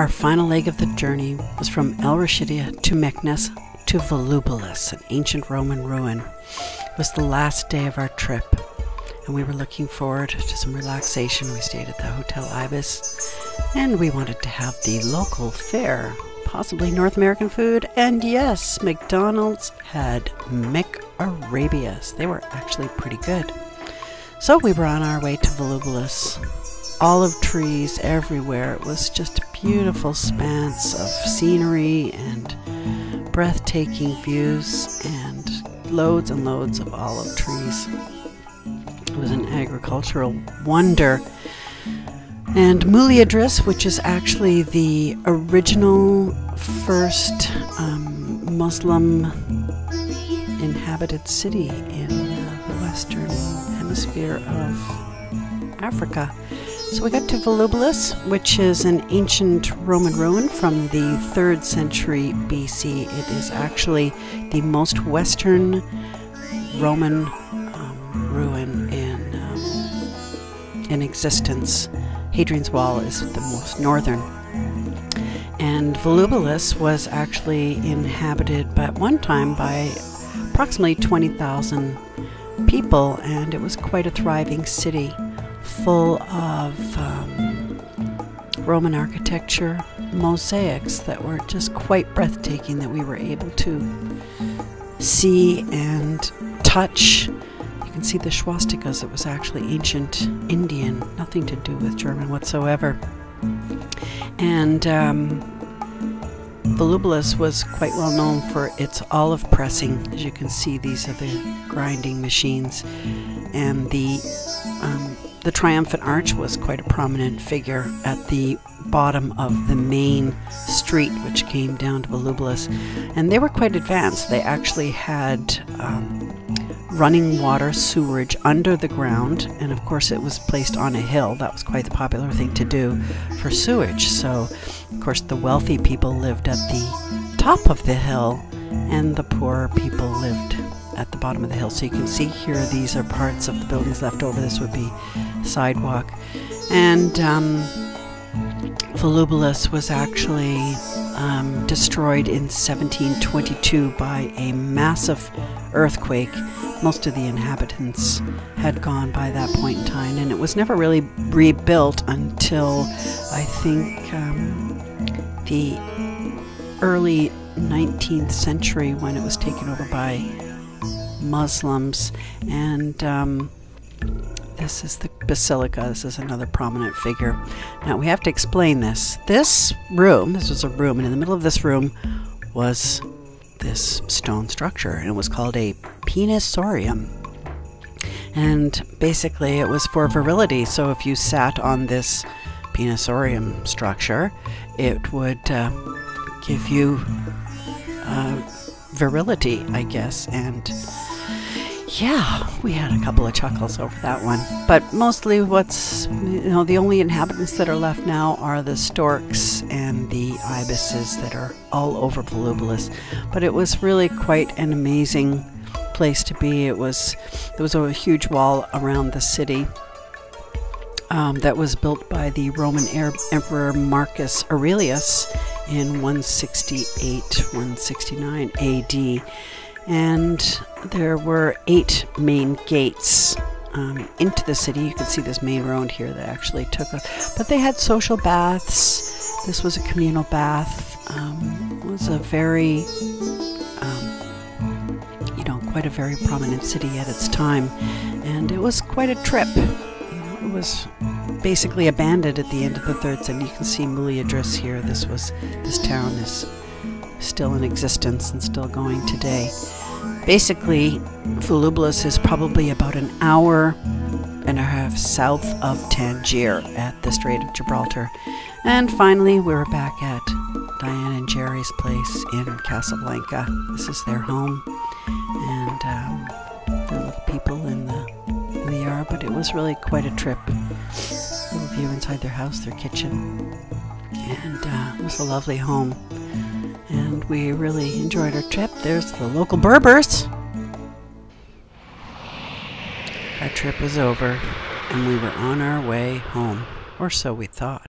Our final leg of the journey was from El Rashidia to Meknes to Volubilis, an ancient Roman ruin. It was the last day of our trip, and we were looking forward to some relaxation. We stayed at the Hotel Ibis, and we wanted to have the local fare, possibly North American food, and yes, McDonald's had McArabias. They were actually pretty good. So we were on our way to Volubilis. Olive trees everywhere. It was just a beautiful expanse of scenery and breathtaking views and loads of olive trees. It was an agricultural wonder. And Volubilis, which is actually the original first Muslim inhabited city in the Western Hemisphere of Africa. So we got to Volubilis, which is an ancient Roman ruin from the 3rd century BC. It is actually the most western Roman ruin in existence. Hadrian's Wall is the most northern. And Volubilis was actually inhabited at one time by approximately 20,000 people, and it was quite a thriving city, full of Roman architecture, mosaics that were just quite breathtaking that we were able to see and touch. You can see the swastikas. It was actually ancient Indian, nothing to do with German whatsoever. And Volubilis was quite well known for its olive pressing. As you can see, these are the grinding machines, and the triumphant arch was quite a prominent figure at the bottom of the main street which came down to Volubilis. And they were quite advanced. They actually had running water sewerage under the ground, and of course it was placed on a hill. That was quite the popular thing to do for sewage. So of course the wealthy people lived at the top of the hill and the poorer people lived at the bottom of the hill. So you can see here, these are parts of the buildings left over. This would be sidewalk. And Volubilis was actually destroyed in 1722 by a massive earthquake. Most of the inhabitants had gone by that point in time, and it was never really rebuilt until I think the early 19th century, when it was taken over by Muslims. And this is the basilica. This is another prominent figure. Now we have to explain this. This was a room, and in the middle of this room was this stone structure, and it was called a penisorium. And basically it was for virility. So if you sat on this penisorium structure, it would give you virility, I guess. And yeah, we had a couple of chuckles over that one. But mostly the only inhabitants that are left now are the storks and the ibises that are all over Volubilis. But it was really quite an amazing place to be. There was a huge wall around the city that was built by the Roman Emperor Marcus Aurelius in 168-169 AD. And there were 8 main gates into the city. You can see this main road here that actually took us. But they had social baths. This was a communal bath. It was a very, quite a very prominent city at its time. And it was quite a trip. It was basically abandoned at the end of the 3rd century. You can see Volubilis here. This town is still in existence and still going today. Basically, Volubilis is probably about an hour and a half south of Tangier at the Strait of Gibraltar. And finally, we're back at Diane and Jerry's place in Casablanca. This is their home, and the little people in the yard. But it was really quite a trip. A little view inside their house, their kitchen, and it was a lovely home. And we really enjoyed our trip. There's the local Berbers. Our trip was over, and we were on our way home, or so we thought.